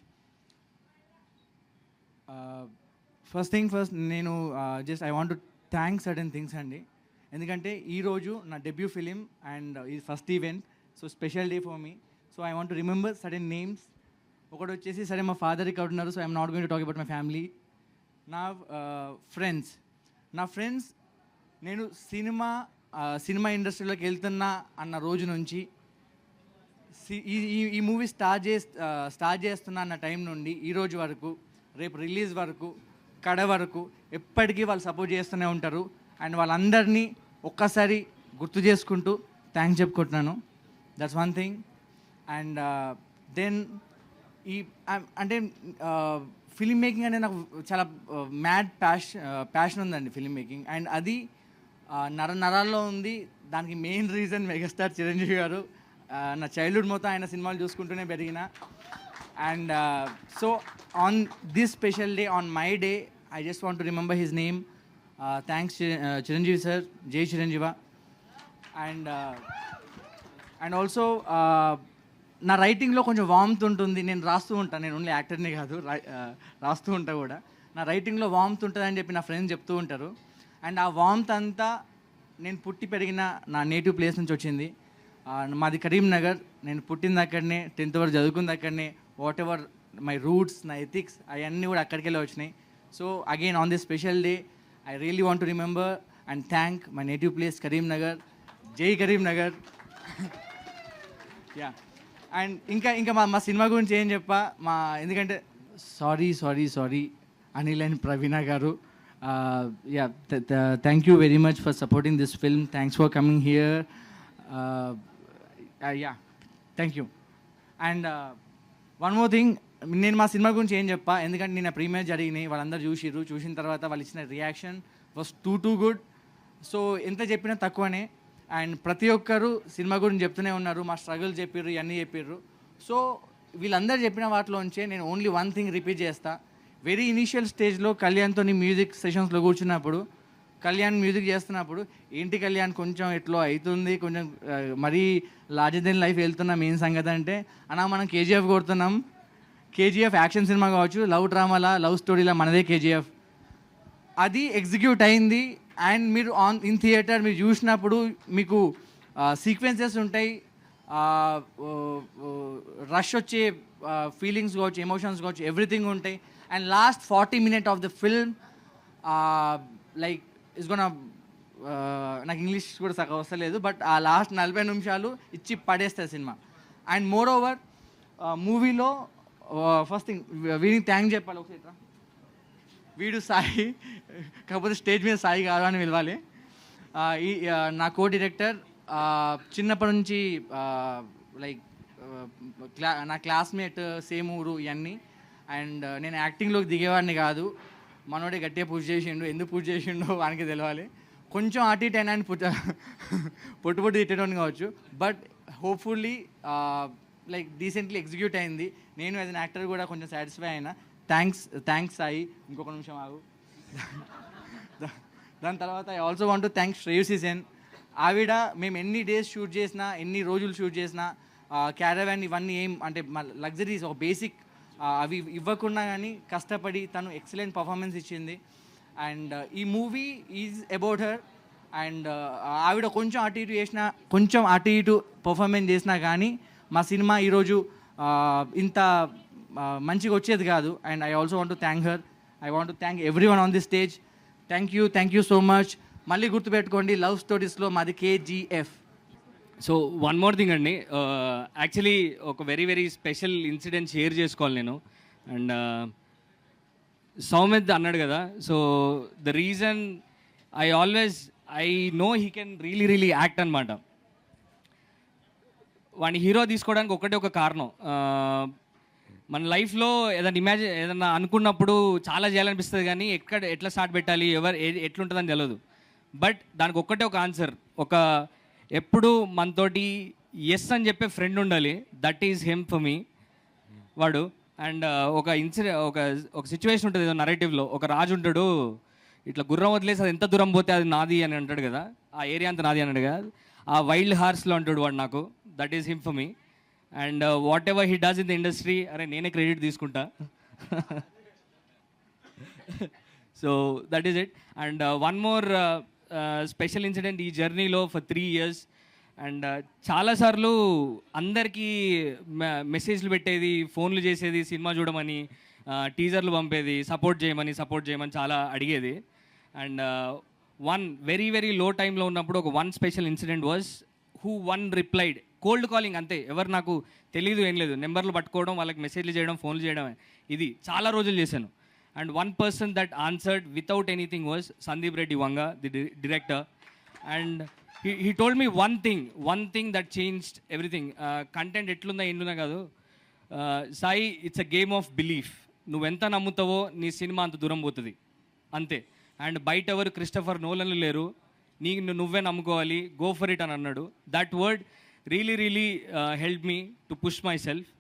First thing first, నేను just I want to thank certain things అండి. ఎందుకంటే ఈరోజు నా డెబ్యూ ఫిలిం అండ్ ఇది first event, so special day for me. So I want to remember certain names. ఒకటి వచ్చేసి, సరే మా ఫాదర్ ఇక్కడ ఉన్నారు, so I'm not going to talk about my family. నా ఫ్రెండ్స్ నేను సినిమా ఇండస్ట్రీలోకి వెళ్తున్నా అన్న రోజు నుంచి, ఈ మూవీ స్టార్ట్ చేస్తున్నా అన్న టైం నుండి ఈ రోజు వరకు, రేపు రిలీజ్ వరకు, కడ వరకు ఎప్పటికీ వాళ్ళు సపోర్ట్ చేస్తూనే ఉంటారు. అండ్ వాళ్ళందరినీ ఒక్కసారి గుర్తు చేసుకుంటూ థ్యాంక్స్ చెప్పుకుంటున్నాను. That's one thing. And then అంటే ఫిలిం మేకింగ్ అనేది నాకు చాలా మ్యాడ్ ప్యాషన్ ఉందండి ఫిలిం మేకింగ్. అండ్ అది నరాల్లో ఉంది. దానికి మెయిన్ రీజన్ మెగాస్టార్ చిరంజీవి గారు. నా చైల్డ్హుడ్ మొత్తం ఆయన సినిమాలు చూసుకుంటూనే పెరిగిన. And so on this special day, on my day, I just want to remember his name. Thanks Chiranjeevi sir, జై చిరంజీవ. అండ్ ఆల్సో నా రైటింగ్లో కొంచెం వామ్త్ ఉంటుంది. నేను రాస్తూ ఉంటాను, నేను ఓన్లీ యాక్టర్ని కాదు, రాస్తూ ఉంటా కూడా. నా రైటింగ్లో వామ్త్ ఉంటుందని చెప్పి నా ఫ్రెండ్స్ చెప్తూ ఉంటారు. అండ్ ఆ వామ్త్ అంతా నేను పుట్టి పెరిగిన నా నేటివ్ ప్లేస్ నుంచి వచ్చింది. మాది కరీంనగర్. నేను పుట్టింది అక్కడనే, 10th వరకు చదువుకుంది అక్కడనే. వాట్ ఎవర్ మై రూట్స్, నా ఎథిక్స్ అవన్నీ కూడా అక్కడికి వెళ్ళి వచ్చినాయి. So again on this special day, I really want to remember and thank my native place Karimnagar. జై కరీంనగర్. యా. అండ్ ఇంకా మా సినిమా గురించి ఏం చెప్పా, ఎందుకంటే సారీ అనిల్ అండ్ ప్రవీణ గారు, yeah, thank you very much for supporting this film. Thanks for coming here. Yeah, thank you. And one more thing, నేను మా సినిమా గురించి ఏం చెప్పా, ఎందుకంటే నిన్న ప్రీమియర్ జరిగినాయి, వాళ్ళందరూ చూసిన తర్వాత వాళ్ళు ఇచ్చిన reaction was too good. So ఎంత చెప్పినా తక్కువనే. అండ్ ప్రతి ఒక్కరు సినిమా గురించి చెప్తూనే ఉన్నారు, మా స్ట్రగుల్ చెప్పారు, ఇవన్నీ చెప్పారు. సో వీళ్ళందరూ చెప్పిన వాటిలోంచే నేను ఓన్లీ వన్ థింగ్ రిపీట్ చేస్తా. వెరీ ఇనీషియల్ స్టేజ్లో కళ్యాణ్తో మ్యూజిక్ సెషన్స్లో కూర్చున్నప్పుడు, కళ్యాణ్ మ్యూజిక్ చేస్తున్నప్పుడు, ఏంటి కళ్యాణ్ కొంచెం ఎట్లో అవుతుంది, కొంచెం మరీ లార్జర్ దెన్ లైఫ్ వెళ్తున్నాం, ఏం సంగతి అంటే, అన్నా మనం కేజీఎఫ్ కొడుతున్నాం. కేజీఎఫ్ యాక్షన్ సినిమా కావచ్చు, లవ్ డ్రామాలా, లవ్ స్టోరీలా మనదే కేజీఎఫ్. అది ఎగ్జిక్యూట్ అయింది. అండ్ మీరు ఇన్ థియేటర్ మీరు చూసినప్పుడు మీకు సీక్వెన్సెస్ ఉంటాయి, రష్ వచ్చే ఫీలింగ్స్ కావచ్చు, ఎమోషన్స్ కావచ్చు, ఎవ్రీథింగ్ ఉంటాయి. And last 40 minutes of the film like is gonna, నాకు ఇంగ్లీష్ కూడా సగం వస్తలేదు, బట్ ఆ లాస్ట్ 40 నిమిషాలు ఇచ్చి పడేస్తుంది సినిమా. అండ్ మోర్ ఓవర్ మూవీలో ఫస్ట్ థింగ్ వీడికి థ్యాంక్ చెప్పాలి. ఒకసారి వీడు సాయి, కాకపోతే స్టేజ్ మీద సాయి కాదు అని పిలవాలి. నా కో డైరెక్టర్, చిన్నప్పటి నుంచి లైక్ నా క్లాస్మేట్, సేమ్ ఊరు ఇవన్నీ. అండ్ నేను యాక్టింగ్లోకి దిగేవాడిని కాదు, మనోడే గట్టిగా పూజ చేసిండు. ఎందుకు పూజ చేసిండో వానికి తెలవాలి. కొంచెం అటు ఇటు అయినా పొట్టు తిట్టడం కావచ్చు, but hopefully like decently execute అయింది. నేను యాజ్ అన్ యాక్టర్ కూడా కొంచెం సాటిస్ఫై అయినా. థ్యాంక్స్ సాయి. ఇంకొక నిమిషం ఆగు. దాని తర్వాత I also want to thank Shreyasi Sen. ఆవిడ మేము ఎన్ని డేస్ షూట్ చేసినా, ఎన్ని రోజులు షూట్ చేసినా, క్యారవాన్ ఇవన్నీ ఏం అంటే లగ్జరీస్, ఒక బేసిక్ అవి ఇవ్వకుండా కానీ కష్టపడి తను ఎక్సలెంట్ పర్ఫార్మెన్స్ ఇచ్చింది. అండ్ ఈ movie is about her. And ఆవిడ కొంచెం అటు ఇటు పర్ఫార్మెన్స్ చేసినా కానీ మా సినిమా ఈరోజు ఇంత మంచిగా వచ్చేది కాదు. And I also want to thank her. I want to thank every one on the stage. Thank you so much. మళ్ళీ గుర్తుపెట్టుకోండి, లవ్ స్టోరీస్లో మాది KGF. So one more thing అండి, యాక్చువల్లీ ఒక వెరీ స్పెషల్ ఇన్సిడెంట్ షేర్ చేసుకోవాలి నేను. And Soumith అన్నాడు కదా, so the reason I know he can really act అనమాట. వాడిని హీరో తీసుకోవడానికి ఒక కారణం, మన లైఫ్లో ఏదన్నా అనుకున్నప్పుడు చాలా చేయాలనిపిస్తుంది, కానీ ఎట్లా స్టార్ట్ పెట్టాలి, ఎట్లుంటుందని తెలియదు. బట్ దానికి ఒక్కటే ఒక ఆన్సర్, ఒక ఎప్పుడు మనతోటి ఎస్ అని చెప్పే ఫ్రెండ్ ఉండాలి. That is him for me వాడు. అండ్ ఒక ఒక సిచ్యువేషన్ ఉంటుంది ఏదో నరేటివ్లో, ఒక రాజు ఉంటాడు, ఇట్లా గుర్రం వదిలేసి అది ఎంత దూరం పోతే అది నాది అని అంటాడు కదా, ఆ ఏరియా అంతా నాది అన్నాడు కదా, ఆ వైల్డ్ హార్స్లో అంటాడు వాడు నాకు. That is him for me. And what ever he does in the industry, అరే నేనే క్రెడిట్ తీసుకుంటా. So that is it. And one more special incident ఈ జర్నీలో ఫర్ 3 years. అండ్ చాలాసార్లు అందరికీ మెసేజ్లు పెట్టేది, ఫోన్లు చేసేది, సినిమా చూడమని, టీజర్లు పంపేది, సపోర్ట్ చేయమని చాలా అడిగేది. And one very very low టైంలో ఉన్నప్పుడు ఒక one special incident was who one replied. Cold calling అంతే, ఎవరు నాకు తెలియదు ఏం లేదు, నెంబర్లు పట్టుకోవడం, వాళ్ళకి మెసేజ్లు చేయడం, ఫోన్లు చేయడమే, ఇది చాలా రోజులు చేశాను. And one person that answered without anything was Sandeep Reddy Vanga, the director. And he told me one thing that changed everything. Content ఎట్లుందా ఏండున్నా కాదు, Sai, it's a game of belief. నువ్వెంత నమ్ముతావో నీ సినిమా అంత దూరం పోతుంది అంతే. అండ్ బయట ఎవరు క్రిస్టఫర్ నోలన్లు లేరు, నువ్వే నమ్ముకోవాలి, గో ఫర్ ఇట్ అని అన్నాడు. That word really help me to push my self.